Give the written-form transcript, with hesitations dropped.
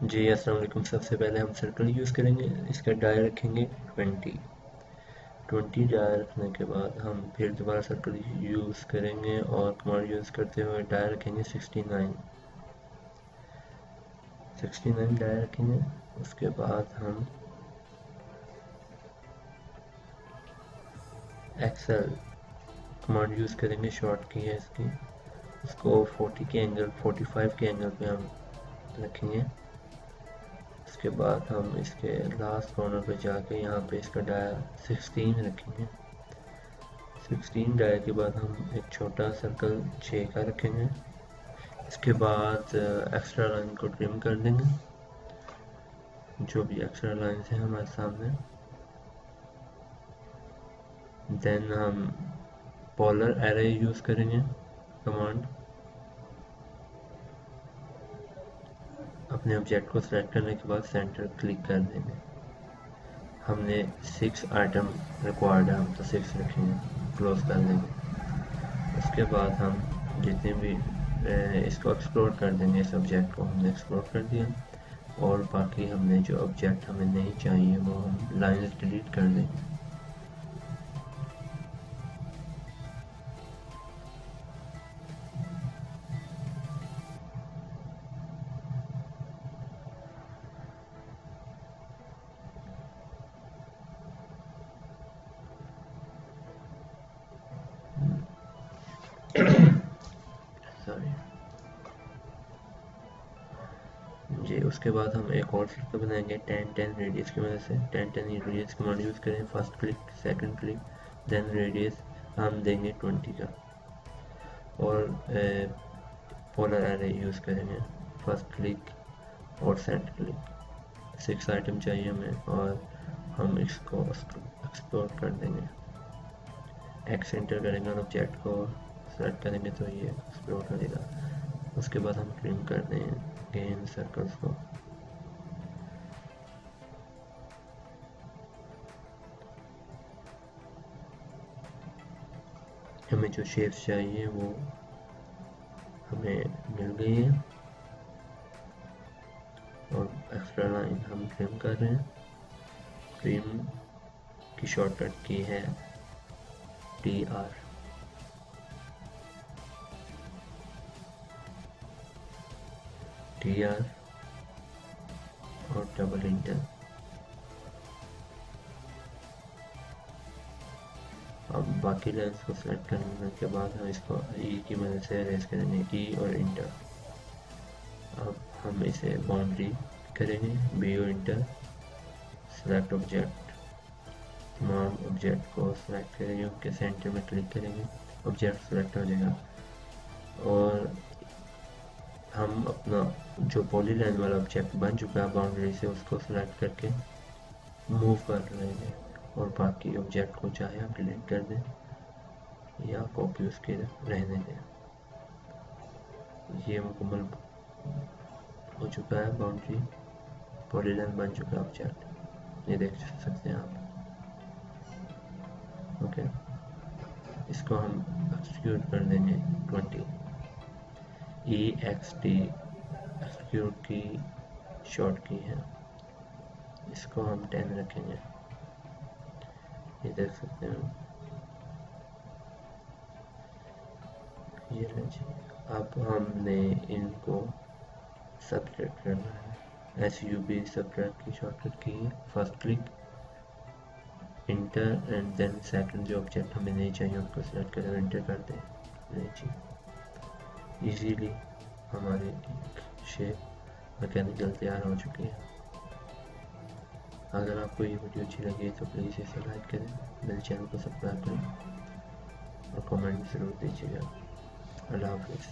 जी अस्सलाम वालेकुम। सबसे पहले हम सर्कल यूज़ करेंगे, इसका डाई रखेंगे 20 डाई रखने के बाद हम फिर दोबारा सर्कल यूज़ करेंगे और कमांड यूज़ करते हुए डाई रखेंगे 69 डाई रखेंगे। उसके बाद हम एक्सेल कमांड यूज़ करेंगे, शॉर्ट की है इसकी, उसको 45 के एंगल पे हम रखेंगे। उसके बाद हम इसके लास्ट कॉर्नर पे जाके यहाँ पे इसका डाया 16 रखेंगे। 16 डाया के बाद हम एक छोटा सर्कल 6 का रखेंगे। इसके बाद एक्स्ट्रा लाइन को ट्रिम कर देंगे, जो भी एक्स्ट्रा लाइन्स हैं हमारे सामने। देन हम पोलर एरे यूज़ करेंगे कमांड। अपने ऑब्जेक्ट को सिलेक्ट करने के बाद सेंटर क्लिक कर देंगे। हमने 6 आइटम रिक्वायर्ड है, हम तो 6 रखेंगे, क्लोज कर देंगे। उसके बाद हम जितने भी इसको एक्सप्लोर कर देंगे, इस ऑब्जेक्ट को हमने एक्सप्लोर कर दिया और बाकी हमने जो ऑब्जेक्ट हमें नहीं चाहिए वो हम लाइन्स डिलीट कर देंगे। सॉरी जी। उसके बाद हम एक और सर्कल बनाएंगे 10 रेडियस की मदद से। 10 रेडियस कमांड यूज़ करें, first click, second click, then radius हम देंगे 20 का। और पोलर एरे यूज़ करेंगे, फर्स्ट क्लिक और सेकंड क्लिक। 6 आइटम चाहिए हमें और हम इसको एक्सप्लोर कर देंगे। एक्स एंटर करेंगे और ऑब्जेक्ट को सेलेक्ट करेंगे तो ये एक्सप्लोर करेगा। उसके बाद हम ट्रिम कर देंगे इन सर्कल्स को। हमें जो शेप्स चाहिए वो हमें मिल गई है और एक्स्ट्रा लाइन हम ट्रिम कर रहे हैं। ट्रिम की शॉर्टकट की है TR। और डबल इंटर। अब बाकी लाइन्स को सिलेक्ट करने के बाद हम इसको ई की मदद से अरेंज करेंगे, ई और इंटर। अब हम इसे बाउंड्री करेंगे, बी और इंटर, सेलेक्ट ऑब्जेक्ट। तमाम ऑब्जेक्ट को सिलेक्ट करेंगे, उनके सेंटर में क्लिक करेंगे, ऑब्जेक्ट सेलेक्ट हो जाएगा। और हम अपना जो पॉलीलाइन वाला ऑब्जेक्ट बन चुका है बाउंड्री से, उसको सिलेक्ट करके मूव कर रहे हैं और बाकी ऑब्जेक्ट को चाहे आप डिलीट कर दें या कॉपी उसके रहने दें। ये मुकम्मल हो चुका है, बाउंड्री पॉलीलाइन बन चुका है ऑब्जेक्ट, ये देख सकते हैं आप। ओके, इसको हम एक्सक्यूट कर देंगे 20। EXT एक्सक्यूट की शॉर्ट की है, इसको हम 10 रखेंगे, ये देख सकते हैं। ये जी, अब हमने इनको सब्ट्रैक्ट करना है। SUB सब्ट्रैक्ट की शॉर्टकट की है, first click, enter and then second जो ऑब्जेक्ट हमें नहीं चाहिए उनको सेलेक्ट करें, एंटर कर दें। जी, इजीली हमारी शेप मैकेनिकल तैयार हो चुकी है। अगर आपको ये वीडियो अच्छी लगी तो प्लीज़ इसे लाइक करें, मेरे चैनल को सब्सक्राइब करें और कमेंट ज़रूर दीजिएगा। अल्लाह हाफिज़।